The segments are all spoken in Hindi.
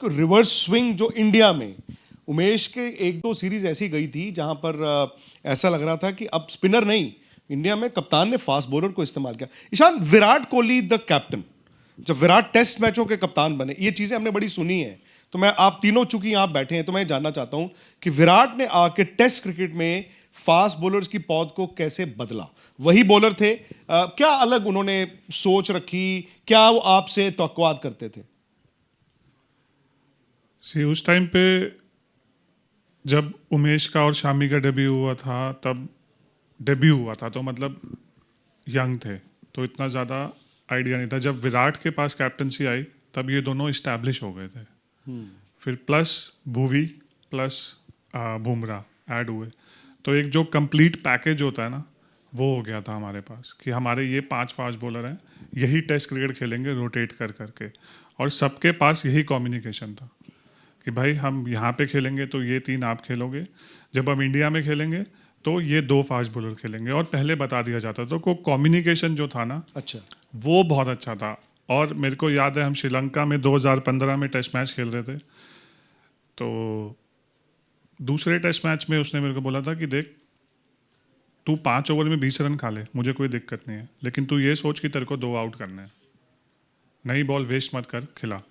रिवर्स स्विंग जो इंडिया में उमेश के एक दो सीरीज ऐसी गई थी जहां पर ऐसा लग रहा था कि अब स्पिनर नहीं, इंडिया में कप्तान ने फास्ट बॉलर को इस्तेमाल किया। ईशान, विराट कोहली द कैप्टन, जब विराट टेस्ट मैचों के कप्तान बने, ये चीजें हमने बड़ी सुनी है। तो मैं, आप तीनों चूंकि यहां बैठे हैं, तो मैं जानना चाहता हूं कि विराट ने आके टेस्ट क्रिकेट में फास्ट बॉलर्स की पौध को कैसे बदला। वही बॉलर थे, क्या अलग उन्होंने सोच रखी, क्या वो आपसे तवक्कुआत करते थे? उस टाइम पे जब उमेश का और शामी का डेब्यू हुआ था, तो मतलब यंग थे, तो इतना ज़्यादा आइडिया नहीं था। जब विराट के पास कैप्टनसी आई तब ये दोनों इस्टेब्लिश हो गए थे। फिर plus Bhuvi plus Bumrah add हुए, तो एक जो कंप्लीट पैकेज होता है ना, वो हो गया था हमारे पास कि हमारे ये 5 फास्ट बॉलर हैं, यही टेस्ट क्रिकेट खेलेंगे रोटेट कर करके, और सबके पास यही कम्युनिकेशन था कि भाई हम यहाँ पे खेलेंगे तो ये 3 आप खेलोगे, जब हम इंडिया में खेलेंगे तो ये 2 फास्ट बॉलर खेलेंगे, और पहले बता दिया जाता था। तो कम्युनिकेशन जो था ना, अच्छा, वो बहुत अच्छा था। और मेरे को याद है हम श्रीलंका में 2015 में टेस्ट मैच खेल रहे थे, तो दूसरे टेस्ट मैच में उसने मेरे को बोला था कि देख, तू 5 ओवर में 20 रन खा ले, मुझे कोई दिक्कत नहीं है, लेकिन तू ये सोच कि तेरे को 2 आउट करने हैं, नई बॉल वेस्ट मत कर, खिला।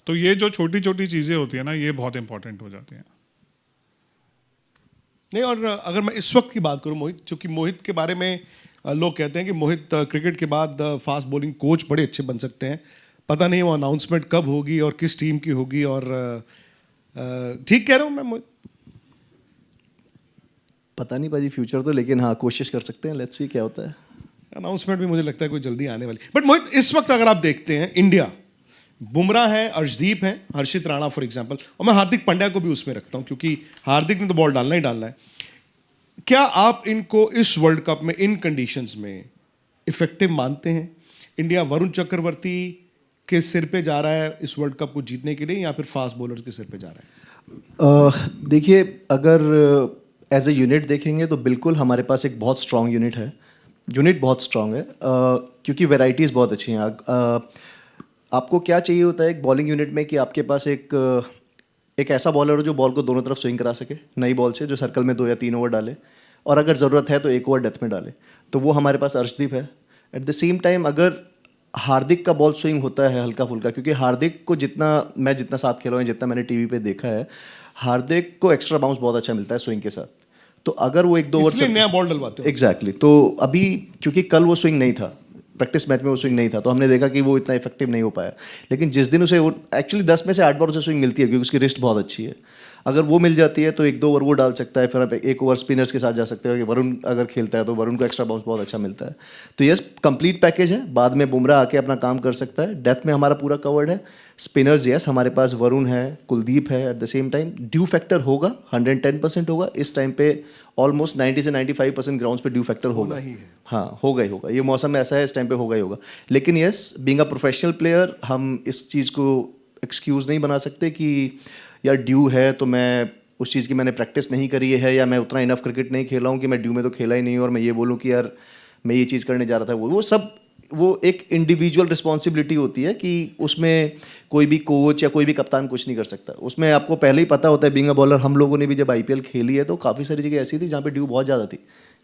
तो ये जो छोटी छोटी चीज़ें होती है ना, ये बहुत इंपॉर्टेंट हो जाती हैं। नहीं, और अगर मैं इस वक्त की बात करूं मोहित, चूंकि मोहित के बारे में लोग कहते हैं कि मोहित क्रिकेट के बाद फास्ट बॉलिंग कोच बड़े अच्छे बन सकते हैं। पता नहीं वो अनाउंसमेंट कब होगी और किस टीम की होगी, और ठीक कह रहा हूं मैं मोहित? पता नहीं भाजी फ्यूचर तो, लेकिन हाँ कोशिश कर सकते हैं, लेट्स सी क्या होता है। अनाउंसमेंट भी मुझे लगता है कोई जल्दी आने वाली। बट मोहित, इस वक्त अगर आप देखते हैं इंडिया, बुमराह है, अर्शदीप है, हर्षित राणा फॉर एग्जांपल, और मैं हार्दिक पांड्या को भी उसमें रखता हूं क्योंकि हार्दिक ने तो बॉल डालना ही डालना है। क्या आप इनको इस वर्ल्ड कप में इन कंडीशंस में इफेक्टिव मानते हैं? इंडिया वरुण चक्रवर्ती के सिर पे जा रहा है इस वर्ल्ड कप को जीतने के लिए, या फिर फास्ट बॉलर्स के सिर पे जा रहा है? देखिए, अगर एज ए यूनिट देखेंगे तो बिल्कुल हमारे पास एक बहुत स्ट्रॉन्ग यूनिट है। यूनिट बहुत स्ट्रॉन्ग है क्योंकि वेराइटीज़ बहुत अच्छी हैं। आपको क्या चाहिए होता है एक बॉलिंग यूनिट में कि आपके पास एक ऐसा बॉलर हो जो बॉल को दोनों तरफ स्विंग करा सके नई बॉल से, जो सर्कल में 2 या 3 ओवर डाले, और अगर ज़रूरत है तो 1 ओवर डेथ में डाले। तो वो हमारे पास अर्शदीप है। एट द सेम टाइम अगर हार्दिक का बॉल स्विंग होता है हल्का फुल्का, क्योंकि हार्दिक को जितना साथ खेला हूँ, जितना मैंने टीवी पे देखा है, हार्दिक को एक्स्ट्रा बाउंस बहुत अच्छा मिलता है स्विंग के साथ। तो अगर वो 1-2 ओवर नया बॉल डलवाते हो। एग्जैक्टली, तो अभी क्योंकि कल वो स्विंग नहीं था, प्रैक्टिस मैच में वो स्विंग नहीं था, तो हमने देखा कि वो इतना इफेक्टिव नहीं हो पाया। लेकिन जिस दिन उसे एक्चुअली 10 में से 8 बार उसे स्विंग मिलती है क्योंकि उसकी रिस्ट बहुत अच्छी है। अगर वो मिल जाती है तो 1-2 ओवर वो डाल सकता है, फिर आप 1 ओवर स्पिनर्स के साथ जा सकते हो कि वरुण अगर खेलता है तो वरुण को एक्स्ट्रा बाउंस बहुत अच्छा मिलता है। तो यस, कंप्लीट पैकेज है। बाद में बुमराह आके अपना काम कर सकता है। डेथ में हमारा पूरा कवर्ड है। स्पिनर्स यस, हमारे पास वरुण है, कुलदीप है। At the same time due factor होगा, 110% होगा। इस टाइम पे ऑलमोस्ट 90 से 95% ग्राउंड्स पे ड्यू फैक्टर होगा ही है। हाँ, होगा ही होगा। ये मौसम ऐसा है, इस टाइम पे होगा ही होगा। लेकिन yes, being a professional player, हम इस चीज़ को एक्सक्यूज़ नहीं बना सकते कि यार ड्यू है तो मैं उस चीज़ की मैंने प्रैक्टिस नहीं करी है, या मैं उतना इनफ क्रिकेट नहीं खेला हूँ कि मैं ड्यू में तो खेला ही नहीं हूँ और मैं ये बोलूँ कि यार मैं ये चीज़ करने जा रहा था। वो सब वो एक इंडिविजुअल रिस्पॉन्सिबिलिटी होती है कि उसमें कोई भी कोच या कोई भी कप्तान कुछ नहीं कर सकता। उसमें आपको पहले ही पता होता है बीइंग अ बॉलर। हम लोगों ने भी जब IPL खेली है तो काफ़ी सारी जगह ऐसी थी जहाँ पे ड्यू बहुत ज़्यादा थी,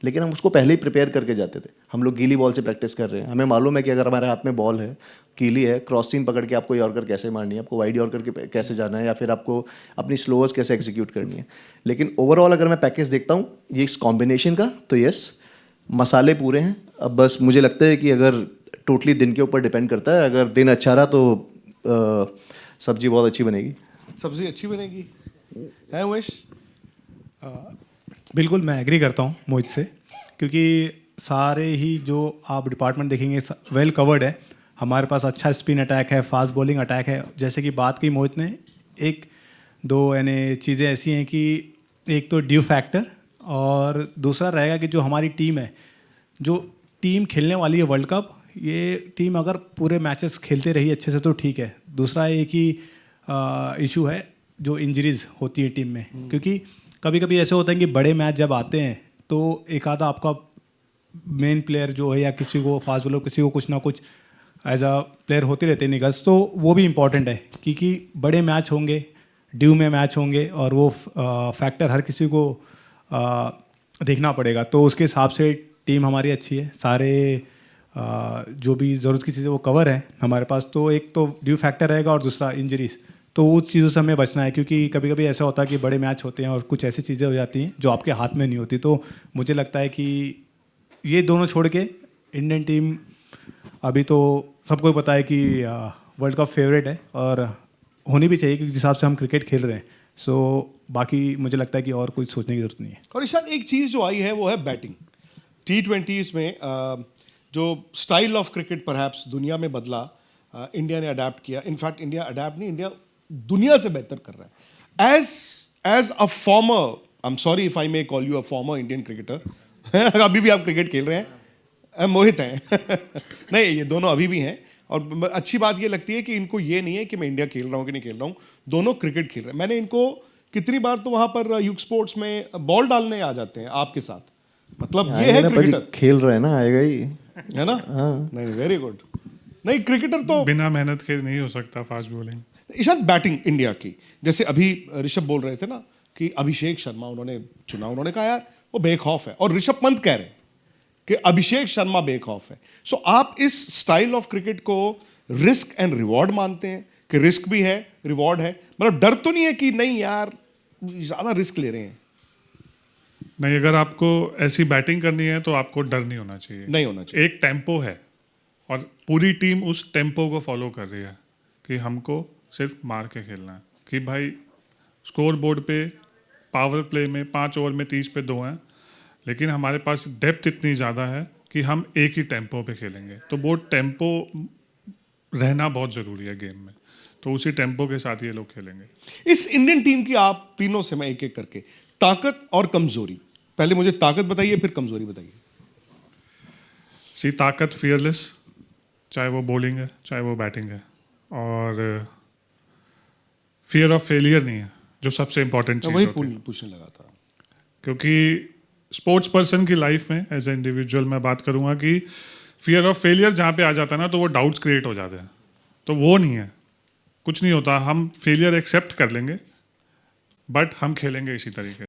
लेकिन हम उसको पहले ही प्रिपेयर करके जाते थे। हम लोग गीली बॉल से प्रैक्टिस कर रहे हैं, हमें मालूम है कि अगर हमारे हाथ में बॉल है, गीली है, क्रॉस सीम पकड़ के आपको यॉर्कर कैसे मारनी है, आपको वाइड यॉर्कर के कैसे जाना है, या फिर आपको अपनी स्लोअर्स कैसे एग्जीक्यूट करनी है। लेकिन ओवरऑल अगर मैं पैकेज देखता हूँ ये इस कॉम्बिनेशन का, तो यस, मसाले पूरे हैं। अब बस मुझे लगता है कि अगर टोटली दिन के ऊपर डिपेंड करता है, अगर दिन अच्छा रहा तो सब्जी बहुत अच्छी बनेगी। सब्जी अच्छी बनेगी है उमेश? बिल्कुल मैं एग्री करता हूँ मोहित से, क्योंकि सारे ही जो आप डिपार्टमेंट देखेंगे वेल कवर्ड है। हमारे पास अच्छा स्पिन अटैक है, फास्ट बॉलिंग अटैक है। जैसे कि बात की मोहित ने, एक दो यानी चीज़ें ऐसी हैं कि एक तो ड्यू फैक्टर, और दूसरा रहेगा कि जो हमारी टीम है, जो टीम खेलने वाली है वर्ल्ड कप, ये टीम अगर पूरे मैचेस खेलते रही अच्छे से तो ठीक है। दूसरा एक ही इशू है जो इंजरीज होती है टीम में, क्योंकि कभी कभी ऐसे होता है कि बड़े मैच जब आते हैं तो एक आधा आपका मेन प्लेयर जो है या किसी को फास्ट बॉलर किसी को कुछ ना कुछ एज अ प्लेयर होते रहते हैं निकल्स, तो वो भी इम्पॉर्टेंट है क्योंकि बड़े मैच होंगे, ड्यू में मैच होंगे और वो फैक्टर हर किसी को देखना पड़ेगा। तो उसके हिसाब से टीम हमारी अच्छी है, सारे जो भी ज़रूरत की चीज़ें वो कवर है हमारे पास। तो एक तो ड्यू फैक्टर रहेगा और दूसरा इंजरीज, तो उस चीज़ों से हमें बचना है क्योंकि कभी कभी ऐसा होता है कि बड़े मैच होते हैं और कुछ ऐसी चीज़ें हो जाती हैं जो आपके हाथ में नहीं होती। तो मुझे लगता है कि ये दोनों छोड़ के इंडियन टीम अभी तो सबको पता है कि वर्ल्ड कप फेवरेट है और होनी भी चाहिए क्योंकि जिस हिसाब से हम क्रिकेट खेल रहे हैं। सो बाकी मुझे लगता है कि और कुछ सोचने की जरूरत नहीं है। और इशाद एक चीज जो आई है वो है बैटिंग। T20s में जो स्टाइल ऑफ क्रिकेट परहैप्स दुनिया में बदला, इंडिया ने अडेप्ट किया। इनफैक्ट इंडिया अडेप्ट नहीं, इंडिया दुनिया से बेहतर कर रहा है। As a former, I am sorry if I may call you a former Indian cricketer, अभी भी आप क्रिकेट खेल रहे हैं, मोहित हैं नहीं, ये दोनों अभी भी हैं। और अच्छी बात ये लगती है कि इनको ये नहीं है कि मैं इंडिया खेल रहा हूँ कि नहीं खेल रहा हूँ, दोनों क्रिकेट खेल रहे हैं। मैंने इनको कितनी बार तो वहाँ पर यूथ स्पोर्ट्स में बॉल डालने आ जाते हैं आपके साथ, मतलब ये आएगा है ना, क्रिकेटर, खेल रहे हैं ना, आएगा ही। है ना? नहीं, वेरी गुड। नहीं, क्रिकेटर तो बिना मेहनत के नहीं हो सकता fast bowling. Ishan, batting India की, जैसे अभी ऋषभ बोल रहे थे ना कि अभिषेक शर्मा उन्होंने चुना, उन्होंने कहा यार वो बेखौफ है, और ऋषभ पंत कह रहे हैं कि अभिषेक शर्मा बेखौफ है। सो आप इस स्टाइल ऑफ क्रिकेट को रिस्क एंड रिवॉर्ड मानते हैं कि रिस्क भी है, रिवॉर्ड है? मतलब डर तो नहीं है कि नहीं यार ज्यादा रिस्क ले रहे हैं? नहीं, अगर आपको ऐसी बैटिंग करनी है तो आपको डर नहीं होना चाहिए। नहीं होना चाहिए। एक टेम्पो है और पूरी टीम उस टेम्पो को फॉलो कर रही है कि हमको सिर्फ मार के खेलना है। कि भाई स्कोर बोर्ड पे पावर प्ले में 5 ओवर में 30 पे 2 हैं, लेकिन हमारे पास डेप्थ इतनी ज़्यादा है कि हम एक ही टेम्पो पे खेलेंगे। तो वो टेम्पो रहना बहुत ज़रूरी है गेम में, तो उसी टेम्पो के साथ ये लोग खेलेंगे। इस इंडियन टीम की आप तीनों से मैं एक एक करके ताकत और कमजोरी, पहले मुझे ताकत बताइए फिर कमजोरी बताइए। ताकत फियरलेस, चाहे वो बॉलिंग है चाहे वो बैटिंग है, और फियर ऑफ फेलियर नहीं है, जो सबसे इंपॉर्टेंट चीज़ वही होती है। पूछने लगा था, क्योंकि स्पोर्ट्स पर्सन की लाइफ में एज ए इंडिविजुअल मैं बात करूंगा कि फियर ऑफ फेलियर जहाँ पे आ जाता है ना, तो वो डाउट्स क्रिएट हो जाते हैं। तो वो नहीं है, कुछ नहीं होता, हम फेलियर एक्सेप्ट कर लेंगे, बट हम खेलेंगे इसी तरीके।